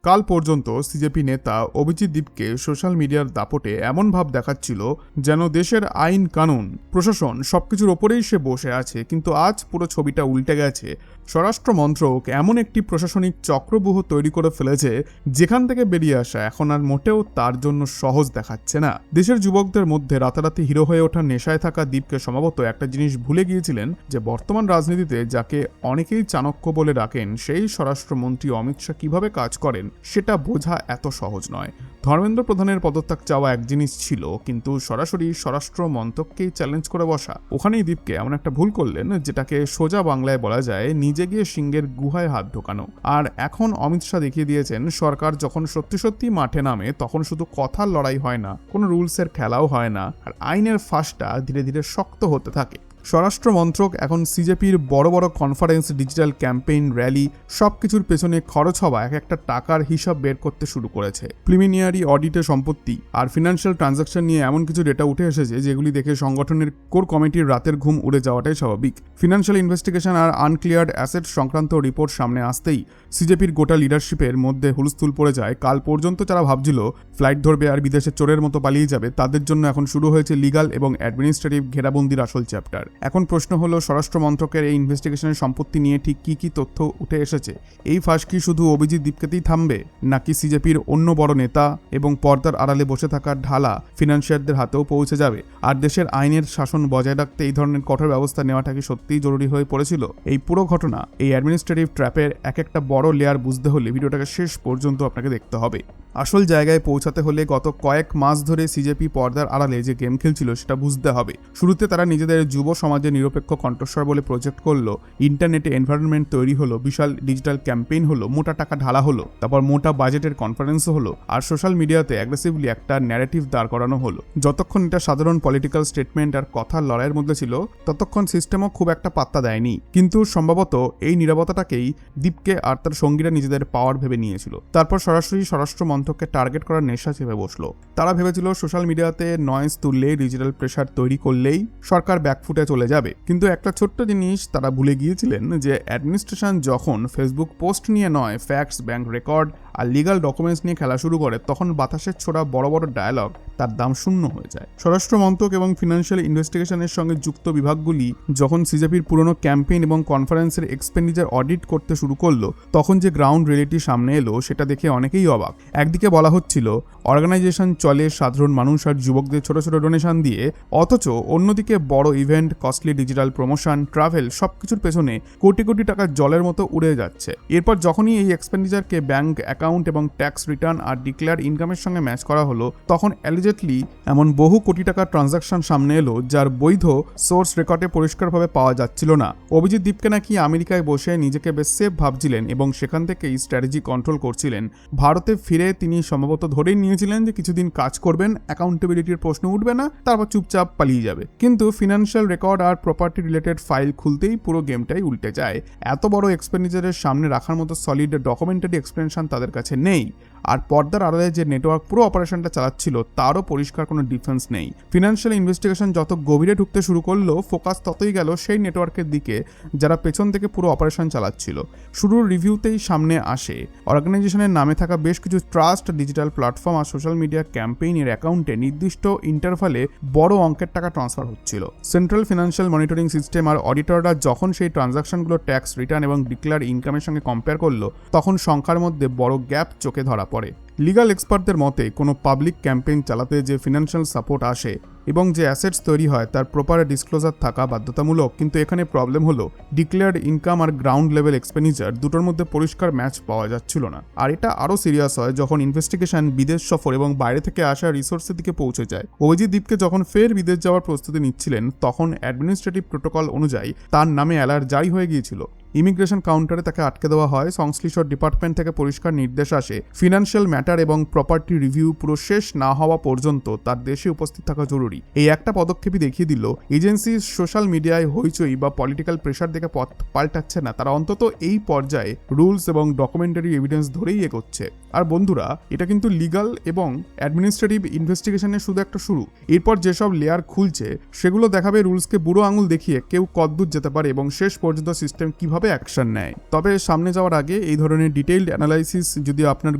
কাল পর্যন্ত সিজেপি নেতা অভিজিৎ দীপকে সোশ্যাল মিডিয়ার দাপটে এমন ভাব দেখাচ্ছিল যেন দেশের আইন কানুন প্রশাসন সবকিছুর ওপরেই সে বসে আছে, কিন্তু আজ পুরো ছবিটা উল্টে গেছে। স্বরাষ্ট্র মন্ত্রক এমন একটি প্রশাসনিক চক্রব্যূহ তৈরি করে ফেলেছে যেখান থেকে বেরিয়ে আসা এখন আর মোটেও তার জন্য সহজ দেখাচ্ছে না। দেশের যুবকদের মধ্যে রাতারাতি হিরো হয়ে ওঠা নেশায় থাকা দীপকে সম্ভবত একটা জিনিস ভুলে গিয়েছিলেন, যে বর্তমান রাজনীতিতে যাকে অনেকেই চাণক্য বলে ডাকেন সেই স্বরাষ্ট্রমন্ত্রী অমিত শাহ কিভাবে কাজ করেন সেটা বোঝা এত সহজ নয়। ধর্মেন্দ্র প্রধানের পদত্যাগ চাওয়া এক জিনিস ছিল, কিন্তু সরাসরি স্বরাষ্ট্র মন্ত্রককেই চ্যালেঞ্জ করে বসা, ওখানেই দীপকে এমন একটা ভুল করলেন যেটাকে সোজা বাংলায় বলা যায় নিজে গিয়ে সিংহের গুহায় হাত ঢোকানো। আর এখন অমিত শাহ দেখিয়ে দিয়েছেন সরকার যখন সত্যি সত্যি মাঠে নামে তখন শুধু কথার লড়াই হয় না, কোনো রুলসের খেলাও হয় না, আর আইনের ফাঁসটা ধীরে ধীরে শক্ত হতে থাকে। স্বরাষ্ট্র মন্ত্রক এখন সিজেপির বড় বড় কনফারেন্স, ডিজিটাল ক্যাম্পেইন, র্যালি সবকিছুর পেছনে খরচ হওয়া এক একটা টাকার হিসাব বের করতে শুরু করেছে। প্রিলিমিনারি অডিটে সম্পত্তি আর ফিনান্সিয়াল ট্রানজাকশন নিয়ে এমন কিছু ডেটা উঠে এসেছে যেগুলি দেখে সংগঠনের কোর কমিটির রাতের ঘুম উড়ে যাওয়াটাই স্বাভাবিক। ফিনান্সিয়াল ইনভেস্টিগেশন আর আনক্লিয়ার্ড অ্যাসেট সংক্রান্ত রিপোর্ট সামনে আসতেই সিজেপির গোটা লিডারশিপের মধ্যে হুলস্থুল পড়ে যায়। কাল পর্যন্ত যারা ভাবছিল ফ্লাইট ধরবে আর বিদেশে চোরের মতো পালিয়ে যাবে, তাদের জন্য এখন শুরু হয়েছে লিগাল এবং অ্যাডমিনিস্ট্রেটিভ ঘেরাবন্দির আসল চ্যাপ্টার। এখন প্রশ্ন হলো, স্বরাষ্ট্র মন্ত্রকের এই ইনভেস্টিগেশনের সম্পত্তি নিয়ে ঠিক কি কি তথ্য উঠে এসেছে? এই ফাঁস কি শুধু অভিজিৎ দীপকেতেই থামবে, নাকি সিজেপির অন্য বড় নেতা এবং পর্দার আড়ালে বসে থাকা ঢালা ফিনান্সিয়ারদের হাতেও পৌঁছে যাবে? আর দেশের আইনের শাসন বজায় রাখতে এই ধরনের কঠোর ব্যবস্থা নেওয়াটা কি সত্যিই জরুরি হয়ে পড়েছিল? এই পুরো ঘটনা, এই অ্যাডমিনিস্ট্রেটিভ ট্র্যাপের এক একটা বড় লেয়ার বুঝতে হলে ভিডিওটাকে শেষ পর্যন্ত আপনাকে দেখতে হবে। আসল জায়গায় পৌঁছাতে হলে গত কয়েক মাস ধরে সিজেপি পর্দার আড়ালে যে গেম খেলছিল সেটা বুঝতে হবে। শুরুতে তারা নিজেদের যুব সমাজের নিরপেক্ষ কণ্ঠস্বর বলে প্রজেক্ট করলো, ইন্টারনেটে এনভায়রনমেন্ট তৈরি হলো, বিশাল ডিজিটাল ক্যাম্পেইন হলো, মোটা টাকা ঢালা হলো, তারপর মোটা বাজেটের কনফারেন্সও হলো, আর সোশ্যাল মিডিয়াতে অ্যাগ্রেসিভলি একটা ন্যারেটিভ দাঁড় করানো হলো। যতক্ষণ এটা সাধারণ পলিটিক্যাল স্টেটমেন্ট আর কথার লড়াইয়ের মধ্যে ছিল ততক্ষণ সিস্টেমও খুব একটা পাত্তা দেয়নি, কিন্তু সম্ভবত এই নীরবতাটাকেই দীপকে আর তার সঙ্গীরা নিজেদের পাওয়ার ভেবে নিয়েছিল। তারপর সরাসরি স্বরাষ্ট্র মন্ত্রককে টার্গেট করার নেশা চেপে বসলো। তারা ভেবেছিল সোশ্যাল মিডিয়াতে নয়েজ তুললেই, ডিজিটাল প্রেশার তৈরি করলেই সরকার ব্যাকফুটে চলে যাবে। কিন্তু একটা ছোট্ট জিনিস তারা ভুলে গিয়েছিলেন, যে অ্যাডমিনিস্ট্রেশন যখন ফেসবুক পোস্ট নিয়ে নয়, ফ্যাক্টস, ব্যাংক রেকর্ড আর লিগাল ডকুমেন্টস নিয়ে খেলা শুরু করে, তখন বাতাসের ছোড়া বড় বড় ডায়ালগ তার দাম শূন্য হয়ে যায়। স্বরাষ্ট্র মন্ত্রক এবং ফিনান্সিয়াল ইনভেস্টিগেশনের সঙ্গে যুক্ত বিভাগগুলি যখন সিজেপির পুরনো ক্যাম্পেইন এবং কনফারেন্সের এক্সপেন্ডিচার অডিট করতে শুরু করলো, তখন যে গ্রাউন্ড রিয়েলিটি সামনে এলো সেটা দেখে অনেকেই অবাক। একদিকে বলা হচ্ছিল অর্গানাইজেশন চলে সাধারণ মানুষ আর যুবকদের ছোট ছোট ডোনেশন দিয়ে, অথচ অন্যদিকে বড় event, costly digital promotion, travel সবকিছুর পেছনে কোটি কোটি টাকা জলের মতো উড়ে যাচ্ছে। এরপর যখনই এই এক্সপেন্ডিচারকে ব্যাংক অ্যাকাউন্ট এবং ট্যাক্স রিটার্ন আর ডিক্লেয়ার ইনকামের সঙ্গে ম্যাচ করা হলো, তখন অ্যালিজেটলি এমন বহু কোটি টাকার ট্রানজাকশন সামনে এলো যার বৈধ সোর্স রেকর্ডে পরিষ্কারভাবে পাওয়া যাচ্ছিল না। অভিজিৎ দীপকে নাকি আমেরিকায় বসে নিজেকে বেশ সেফ ভাবছিলেন এবং সেখান থেকেই স্ট্র্যাটেজি কন্ট্রোল করছিলেন। ভারতে ফিরে তিনি সম্ভবত ধরেই নিয়েছিলেন যে কিছুদিন কাজ করবেন, অ্যাকাউন্টেবিলিটির প্রশ্ন উঠবে না, তারপর চুপচাপ পালিয়ে যাবে। কিন্তু ফিনান্সিয়াল রেকর্ড আর প্রপার্টি রিলেটেড ফাইল খুলতেই পুরো গেমটাই উল্টে যায়। এত বড় এক্সপেন্ডিচারের সামনে রাখার মতো সলিড ডকুমেন্টারি এক্সপ্লেনেশন তাদের কাছে নেই, আর পর্দার আড়ালে যে নেটওয়ার্ক পুরো অপারেশনটা চালাচ্ছিল তারও পরিষ্কার কোনো ডিফেন্স নেই। ফিনান্সিয়াল ইনভেস্টিগেশন যত গভীরে ঢুকতে শুরু করলো, ফোকাস ততই গেল সেই নেটওয়ার্কের দিকে যারা পেছন থেকে পুরো অপারেশন চালাচ্ছিল। শুরুর রিভিউতেই সামনে আসে অর্গানাইজেশনের নামে থাকা বেশ কিছু ট্রাস্ট, ডিজিটাল প্ল্যাটফর্ম আর সোশ্যাল মিডিয়া ক্যাম্পেইনের অ্যাকাউন্টে নির্দিষ্ট ইন্টারভালে বড় অঙ্কের টাকা ট্রান্সফার হচ্ছিল। সেন্ট্রাল ফিনান্সিয়াল মনিটরিং সিস্টেম আর অডিটররা যখন সেই ট্রানজাকশনগুলো ট্যাক্স রিটার্ন এবং ডিক্লেয়ার ইনকামের সঙ্গে কম্পেয়ার করলো, তখন সংখ্যার মধ্যে বড় গ্যাপ চোখে ধরা পড়ে। লিগাল এক্সপার্টদের মতে কোনো পাবলিক ক্যাম্পেইন চালাতে যে ফিনান্সিয়াল সাপোর্ট আসে এবং যে অ্যাসেটস তৈরি হয় তার প্রপার ডিসক্লোজার থাকা বাধ্যতামূলক, কিন্তু এখানে প্রবলেম হলো ডিক্লেয়ার্ড ইনকাম আর গ্রাউন্ড লেভেল এক্সপেন্ডিচার দুটোর মধ্যে পরিষ্কার ম্যাচ পাওয়া যাচ্ছিল না। আর এটা আরও সিরিয়াস হয় যখন ইনভেস্টিগেশন বিদেশ সফর এবং বাইরে থেকে আসা রিসোর্সের দিকে পৌঁছে যায়। অভিজিৎ দীপকে যখন ফের বিদেশ যাওয়ার প্রস্তুতি নিচ্ছিলেন, তখন অ্যাডমিনিস্ট্রেটিভ প্রোটোকল অনুযায়ী তার নামে অ্যালার্ট জারি হয়ে গিয়েছিল। ইমিগ্রেশন কাউন্টারে তাকে আটকে দেওয়া হয়। সংশ্লিষ্ট ডিপার্টমেন্ট থেকে পরিষ্কার নির্দেশ আসে ফিনান্সিয়াল ম্যাটার এবং প্রপার্টি রিভিউ পুরো শেষ না হওয়া পর্যন্ত তার দেশে উপস্থিত থাকা জরুরি। এই একটা পদক্ষেপই দেখিয়ে দিল এজেন্সি সোশ্যাল মিডিয়ায় হইচই বা পলিটিক্যাল প্রেশার দেখে পথ পাল্টাচ্ছে না, তারা অন্তত এই পর্যায়ে রুলস এবং ডকুমেন্টারি এভিডেন্স ধরেই এগোচ্ছে। আর বন্ধুরা, এটা কিন্তু লিগাল এবং অ্যাডমিনিস্ট্রেটিভ ইনভেস্টিগেশনের শুধু একটা শুরু। এরপর যেসব লেয়ার খুলছে সেগুলো দেখাবে রুলসকে বুড়ো আঙুল দেখিয়ে কেউ কতদূর যেতে পারে এবং শেষ পর্যন্ত সিস্টেম কিভাবে কিভাবে অ্যাকশন নেয়। তবে সামনে যাওয়ার আগে এই ধরনের ডিটেইলড অ্যানালাইসিস যদি আপনার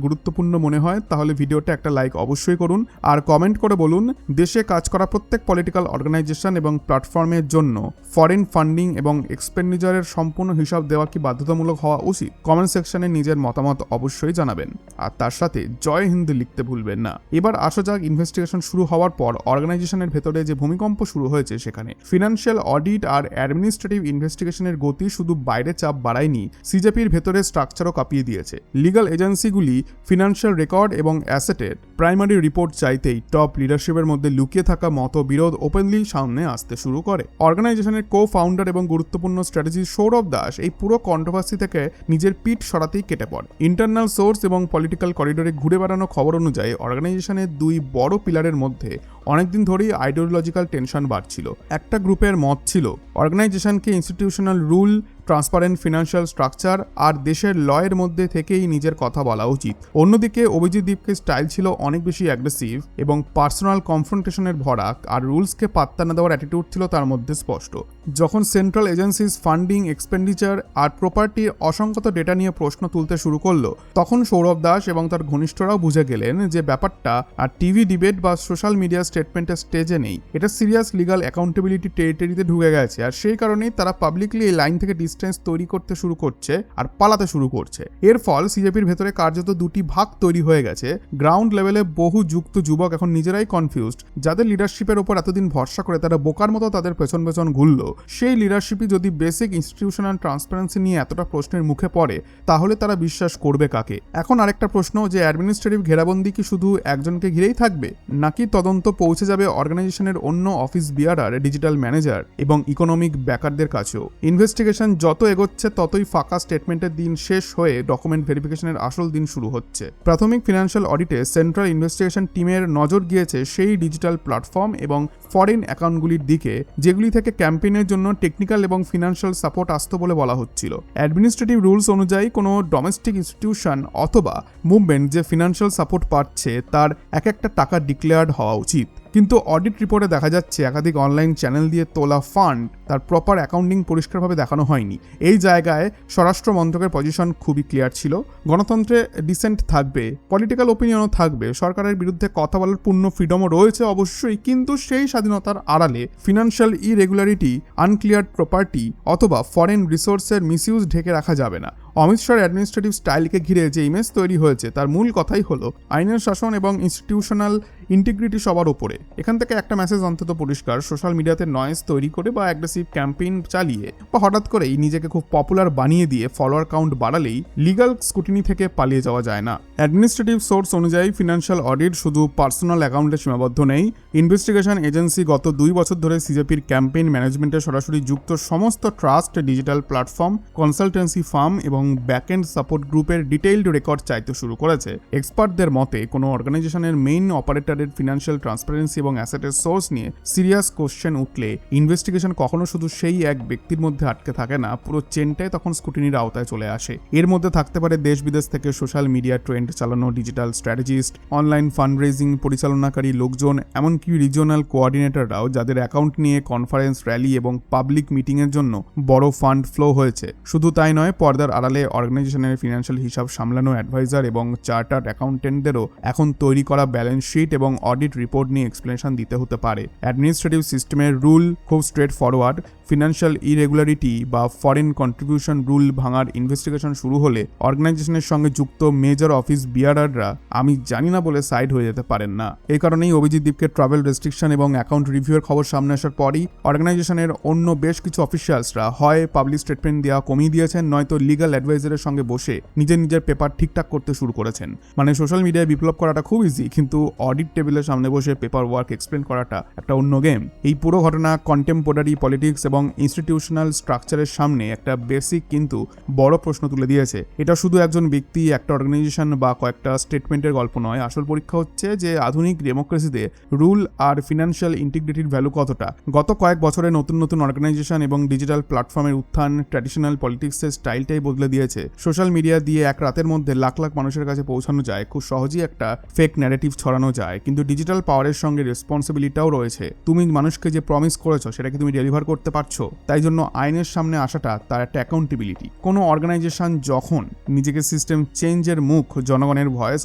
গুরুত্বপূর্ণ মনে হয় তাহলে ভিডিওটা একটা লাইক অবশ্যই করুন, আর কমেন্ট করে বলুন দেশে কাজ করা প্রত্যেক পলিটিক্যাল অর্গানাইজেশন এবং প্ল্যাটফর্মের জন্য ফরেন ফান্ডিং এবং এক্সপেন্ডিচারের সম্পূর্ণ হিসাব দেওয়া কি বাধ্যতামূলক হওয়া উচিত। কমেন্ট সেকশনে নিজের মতামত অবশ্যই জানাবেন, আর তার সাথে জয় হিন্দ লিখতে ভুলবেন না। এবার আসা যাক ইনভেস্টিগেশন শুরু হওয়ার পর অর্গানাইজেশনের ভেতরে যে ভূমিকম্প শুরু হয়েছে সেখানে। ফিনান্সিয়াল অডিট আর অ্যাডমিনিস্ট্রেটিভ ইনভেস্টিগেশনের গতি শুধু বাইরে চাপ বাড়ায়নি, সিজেপির ভেতরে স্ট্রাকচারও কাঁপিয়ে দিয়েছে। লিগ্যাল এজেন্সিগুলি ফিনান্সিয়াল রেকর্ড এবং অ্যাসেটের প্রাইমারি রিপোর্ট চাইতেই টপ লিডারশিপের মধ্যে লুকিয়ে থাকা মতবিরোধ ওপেনলি সামনে আসতে শুরু করে। অর্গানাইজেশনের কো ফাউন্ডার এবং গুরুত্বপূর্ণ স্ট্র্যাটেজিস্ট সৌরভ দাস এই পুরো কন্ট্রোভার্সি থেকে নিজের পিঠ সরাতেই কেটে পড়ে। ইন্টারনাল সোর্স এবং পলিটিক্যাল করিডোরে ঘুরে বেড়ানো খবর অনুযায়ী অর্গানাইজেশনের দুই বড় পিলারের মধ্যে অনেকদিন ধরেই আইডিওলজিক্যাল টেনশন বাড়ছিল। একটা গ্রুপের মত ছিল অর্গানাইজেশনকে institutional rule, transparent financial structure আর দেশের লয়ের মধ্যে থেকেই নিজের কথা বলা উচিত। অন্যদিকে অভিজিৎ দীপকের স্টাইল ছিল অনেক বেশি অ্যাগ্রেসিভ এবং পার্সোনাল কনফ্রন্টেশনের ভরা, আর রুলসকে পাত্তা না দেওয়ার অ্যাটিটিউড ছিল তার মধ্যে স্পষ্ট। যখন সেন্ট্রাল এজেন্সিস ফান্ডিং, এক্সপেন্ডিচার আর প্রপার্টির অসংখ্য ডেটা নিয়ে প্রশ্ন তুলতে শুরু করলো, তখন সৌরভ দাস এবং তার ঘনিষ্ঠরাও বুঝে গেলেন যে ব্যাপারটা আর টিভি ডিবেট বা সোশ্যাল মিডিয়া স্টেটমেন্টের স্টেজে নেই, এটা সিরিয়াস লিগাল অ্যাকাউন্টেবিলিটি টেরিটরিতে ঢুকে গেছে। আর সেই কারণেই তারা পাবলিকলি এই লাইন থেকে ডিস্টেন্স তৈরি করতে শুরু করছে আর পালাতে শুরু করছে। এর ফল সিজেপির ভেতরে কার্যত দুটি ভাগ তৈরি হয়ে গেছে। গ্রাউন্ড লেভেলে বহু যুক্ত যুবক এখন নিজেরাই কনফিউজড, যাদের লিডারশিপের ওপর এতদিন ভরসা করে তারা বোকার মতো তাদের পেছন পেছন ঘুরলো, সেই লিডারশিপই যদি বেসিক ইনস্টিটিউশনাল ট্রান্সপারেন্সি নিয়ে এতটা প্রশ্নের মুখে পড়ে তাহলে তারা বিশ্বাস করবে কাকে। এখন আরেকটা প্রশ্ন, যে অ্যাডমিনিস্ট্রেটিভ ঘেরাবন্দি কি শুধু একজনকে ঘিরেই থাকবে, নাকি তদন্ত পৌঁছে যাবে অর্গানাইজেশনের অন্য অফিস বিয়ারার, ডিজিটাল ম্যানেজার এবং ইকোনমিক ব্যাকারদের কাছেও। ইনভেস্টিগেশন যত এগোচ্ছে ততই ফাঁকা স্টেটমেন্টের দিন শেষ হয়ে ডকুমেন্ট ভেরিফিকেশনের আসল দিন শুরু হচ্ছে। প্রাথমিক ফিনান্সিয়াল অডিটে সেন্ট্রাল ইনভেস্টিগেশন টিমের নজর গিয়েছে সেই ডিজিটাল প্ল্যাটফর্ম এবং ফরেন অ্যাকাউন্টগুলির দিকে যেগুলি থেকে ক্যাম্পেইনের জন্য টেকনিক্যাল এবং ফিনান্সিয়াল সাপোর্ট আসতো বলে বলা হচ্ছিল। অ্যাডমিনিস্ট্রেটিভ রুলস অনুযায়ী কোনো ডোমেস্টিক ইনস্টিটিউশন অথবা মুভমেন্ট যে ফিনান্সিয়াল সাপোর্ট পাচ্ছে তার এক একটা টাকা ডিক্লেয়ার্ড হওয়া উচিত। কিন্তু অডিট রিপোর্টে দেখা যাচ্ছে একাধিক অনলাইন চ্যানেল দিয়ে তোলা ফান্ড তার প্রপার অ্যাকাউন্টিং পরিষ্কারভাবে দেখানো হয়নি। এই জায়গায় স্বরাষ্ট্র মন্ত্রকের পজিশন খুবই ক্লিয়ার ছিল, গণতন্ত্রে ডিসেন্ট থাকবে, পলিটিক্যাল ওপিনিয়নও থাকবে, সরকারের বিরুদ্ধে কথা বলার পূর্ণ ফ্রিডমও রয়েছে অবশ্যই, কিন্তু সেই স্বাধীনতার আড়ালে ফিনান্সিয়াল ইরেগুলারিটি, আনক্লিয়ার্ড প্রপার্টি অথবা ফরেন রিসোর্সের মিসইউজ ঢেকে রাখা যাবে না। অমিত শাহর অ্যাডমিনিস্ট্রেটিভ স্টাইলকে ঘিরে যে ইমেজ তৈরি হয়েছে তার মূল কথাই হলো আইনের শাসন এবং ইনস্টিটিউশনাল ইন্টিগ্রিটি সবার ওপরে। এখান থেকে একটা মেসেজ অন্তত পরিষ্কার, সোশ্যাল মিডিয়াতে নয়েজ তৈরি করে বা অ্যাগ্রেসিভ ক্যাম্পেইন চালিয়ে বা হঠাৎ করেই নিজেকে খুব পপুলার বানিয়ে দিয়ে ফলোয়ার কাউন্ট বাড়ালেই লিগাল স্কুটিনি থেকে পালিয়ে যাওয়া যায় না। অ্যাডমিনিস্ট্রেটিভ সোর্স অনুযায়ী ফিনান্সিয়াল অডিট শুধু পার্সোনাল অ্যাকাউন্টে সীমাবদ্ধ নেই। ইনভেস্টিগেশন এজেন্সি গত 2 বছর ধরে সিজেপির ক্যাম্পেইন ম্যানেজমেন্টে সরাসরি যুক্ত সমস্ত trust, digital platform, consultancy firm এবং ব্যাকএন্ড সাপোর্ট গ্রুপের ডিটেইলড রেকর্ড চাইতে শুরু করেছে। এক্সপার্টদের মতে কোনো অর্গানাইজেশনের মেইন অপারেটরের ফিনান্সিয়াল ট্রান্সপারেন্সি এবং অ্যাসেটের সোর্স নিয়ে সিরিয়াস কোশ্চেন উঠলে ইনভেস্টিগেশন কখনো শুধু সেই এক ব্যক্তির মধ্যে আটকে থাকে না, পুরো চেনটাই তখন স্কুটিনির আওতায় চলে আসে। এর মধ্যে থাকতে পারে দেশ বিদেশ থেকে সোশ্যাল মিডিয়া ট্রেন্ড চালানো digital strategist, online fund raising পরিচালনাকারী লোকজন, এমনকি রিজিওনাল কোঅর্ডিনেটররাও যাদের অ্যাকাউন্ট নিয়ে কনফারেন্স, র্যালি এবং পাবলিক মিটিংয়ের জন্য বড় ফান্ড ফ্লো হয়েছে। শুধু তাই নয়, পর্দার আড়ালে অর্গানাইজেশনের ফিনান্সিয়াল হিসাব সামলানো অ্যাডভাইজার এবং চার্টার্ড অ্যাকাউন্টেন্টদেরও এখন তৈরি করা ব্যালেন্স শিট এবং অডিট রিপোর্ট নিয়ে এক্সপ্লেনেশন দিতে হতে পারে। অ্যাডমিনিস্ট্রেটিভ সিস্টেমের রুল খুব স্ট্রেট ফরওয়ার্ড। ফিনান্সিয়াল ইরেগুলারিটি বা ফরেন কন্ট্রিবিউশন রুল ভাঙার ইনভেস্টিগেশন শুরু হলে অর্গানাইজেশনের সঙ্গে যুক্ত মেজর অফিস বিয়ারাররা আমি জানি না বলে সাইড হয়ে যেতে পারেন না। এই কারণেই অভিজিৎ দীপকে ট্রাভেল রেস্ট্রিকশন এবং অ্যাকাউন্ট রিভিউয়ের খবর সামনে আসার পরই অর্গানাইজেশনের অন্য বেশ কিছু অফিসিয়ালসরা হয় পাবলিক স্টেটমেন্ট দেওয়া কমিয়ে দিয়েছেন, নয়তো লিগাল অ্যাডভাইজারের সঙ্গে বসে নিজের পেপার ঠিকঠাক করতে শুরু করেছেন। মানে সোশ্যাল মিডিয়ায় বিপ্লব করাটা খুব ইজি, কিন্তু অডিট টেবিলের সামনে বসে পেপার ওয়ার্ক এক্সপ্লেন করাটা একটা অন্য গেম। এই পুরো ঘটনা কন্টেম্পোরারি পলিটিক্স এবং ইনস্টিটিউশনাল স্ট্রাকচারের সামনে একটা বেসিক কিন্তু বড় প্রশ্ন তুলে দিয়েছে। এটা শুধু একজন ব্যক্তি, একটা অর্গানাইজেশন বা কয়েকটা স্টেটমেন্টের গল্প নয়। আসল পরীক্ষা হচ্ছে যে আধুনিক ডেমোক্রেসিতে রুল আর ফিনান্সিয়াল ইন্টিগ্রিটির ভ্যালু কতটা। গত কয়েক বছরে নতুন নতুন অর্গানাইজেশন এবং ডিজিটাল প্ল্যাটফর্মের উত্থান ট্র্যাডিশনাল পলিটিক্সের স্টাইলটাই বদলে দিয়েছে। সোশ্যাল মিডিয়া দিয়ে এক রাতের মধ্যে লাখ লাখ মানুষের কাছে পৌঁছানো যায়, খুব সহজেই একটা ফেক ন্যারেটিভ ছড়ানো যায়, কিন্তু ডিজিটাল পাওয়ারের সঙ্গে রেসপন্সিবিলিটিটাও রয়েছে। তুমি মানুষকে যে প্রমিস করেছো সেটা কি তুমি ডেলিভার করতে পারছো? পারছো, তাই জন্য আইনের সামনে আসাটা তার একটা অ্যাকাউন্টেবিলিটি। কোনো অর্গানাইজেশন যখন নিজেকে সিস্টেম চেঞ্জের মুখ, জনগণের ভয়েস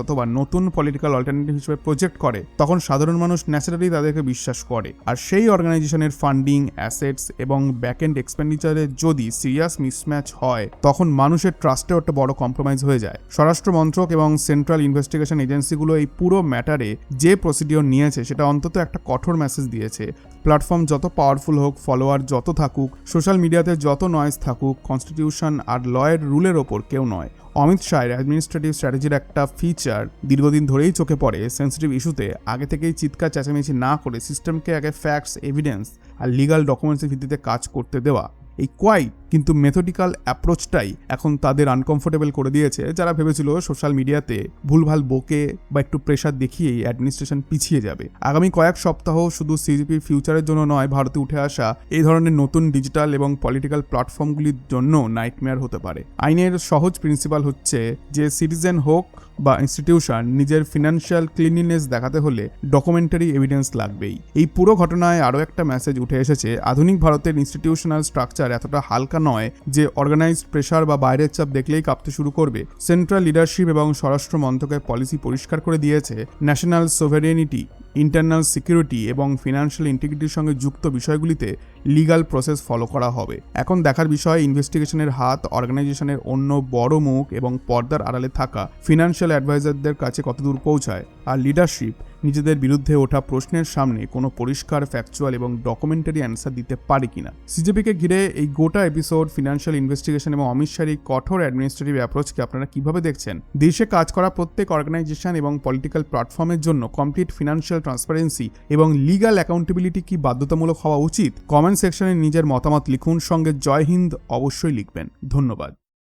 অথবা নতুন পলিটিক্যাল অল্টারনেটিভ হিসেবে প্রজেক্ট করে, তখন সাধারণ মানুষ ন্যাচারালি তাদেরকে বিশ্বাস করে। আর সেই অর্গানাইজেশনের ফান্ডিং, অ্যাসেটস এবং ব্যাকএন্ড এক্সপেন্ডিচারে যদি সিরিয়াস মিসম্যাচ হয়, তখন মানুষের ট্রাস্টেও একটা বড় কম্প্রোমাইজ হয়ে যায়। স্বরাষ্ট্র মন্ত্রক এবং সেন্ট্রাল ইনভেস্টিগেশন এজেন্সিগুলো এই পুরো ম্যাটারে যে প্রসিডিওর নিয়েছে সেটা অন্তত একটা কঠোর মেসেজ দিয়েছে। প্ল্যাটফর্ম যত পাওয়ারফুল হোক, ফলোয়ার যত থাকুক, সোশ্যাল মিডিয়াতে যত নয়েজ থাকুক, কনস্টিটিউশন আর লয়ের রুলের ওপর কেউ নয়। অমিত শাহের অ্যাডমিনিস্ট্রেটিভ স্ট্র্যাটেজির একটা ফিচার দীর্ঘদিন ধরেই চোখে পড়ে সেন্সিটিভ ইস্যুতে আগে থেকেই চিৎকার চেঁচামেচি না করে সিস্টেমকে আগে ফ্যাক্টস, এভিডেন্স আর লিগাল ডকুমেন্টসের ভিত্তিতে কাজ করতে দেওয়া। এই কোয়াইট কিন্তু মেথডিক্যাল অ্যাপ্রোচটাই এখন তাদের আনকমফোর্টেবল করে দিয়েছে, যারা ভেবেছিল সোশ্যাল মিডিয়াতে ভুলভাল বকে বা একটু প্রেশার দেখিয়েই অ্যাডমিনিস্ট্রেশন পিছিয়ে যাবে। আগামী কয়েক সপ্তাহ শুধু সিজিপির ফিউচারের জন্য নয়, ভারতে উঠে আসা এই ধরনের নতুন ডিজিটাল এবং পলিটিক্যাল প্ল্যাটফর্মগুলির জন্য নাইটমেয়ার হতে পারে। আইনের সহজ প্রিন্সিপাল হচ্ছে যে সিটিজেন হোক বা ইনস্টিটিউশন, নিজের ফিনান্সিয়াল ক্লিনলিনেস দেখাতে হলে ডকুমেন্টারি এভিডেন্স লাগবেই। এই পুরো ঘটনায় আরও একটা মেসেজ উঠে এসেছে, আধুনিক ভারতের ইনস্টিটিউশনাল স্ট্রাকচার এতটা হালকা নয় যে অর্গানাইজড প্রেশার বা বাইরের চাপ দেখলেই কাঁপতে শুরু করবে। সেন্ট্রাল লিডারশিপ এবং স্বরাষ্ট্র মন্ত্রকের পলিসি পরিষ্কার করে দিয়েছে, ন্যাশনাল সোভেরেনিটি, ইন্টারনাল সিকিউরিটি এবং ফিনান্সিয়াল ইন্টিগ্রিটির সঙ্গে যুক্ত বিষয়গুলিতে লিগাল প্রসেস ফলো করা হবে। এখন দেখার বিষয় ইনভেস্টিগেশনের হাত অর্গানাইজেশনের অন্য বড় মুখ এবং পর্দার আড়ালে থাকা ফিনান্সিয়াল অ্যাডভাইজারদের কাছে কতদূর পৌঁছায়, আর লিডারশিপ নিজেদের বিরুদ্ধে ওঠা প্রশ্নের সামনে কোনো পরিষ্কার, ফ্যাকচুয়াল এবং ডকুমেন্টারি অ্যান্সার দিতে পারে কিনা। সিজেপিকে ঘিরে এই গোটা এপিসোড, ফিনান্সিয়াল ইনভেস্টিগেশন এবং অমিত শাহের এই কঠোর অ্যাডমিনিস্ট্রেটিভ অ্যাপ্রোচকে আপনারা কিভাবে দেখছেন? দেশে কাজ করা প্রত্যেক অর্গানাইজেশন এবং পলিটিক্যাল প্ল্যাটফর্মের জন্য কমপ্লিট ফিনান্সিয়াল ট্রান্সপারেন্সি এবং লিগাল অ্যাকাউন্টেবিলিটি কি বাধ্যতামূলক হওয়া উচিত? কমেন্ট সেকশনে নিজের মতামত লিখুন, সঙ্গে জয় হিন্দ অবশ্যই লিখবেন। ধন্যবাদ।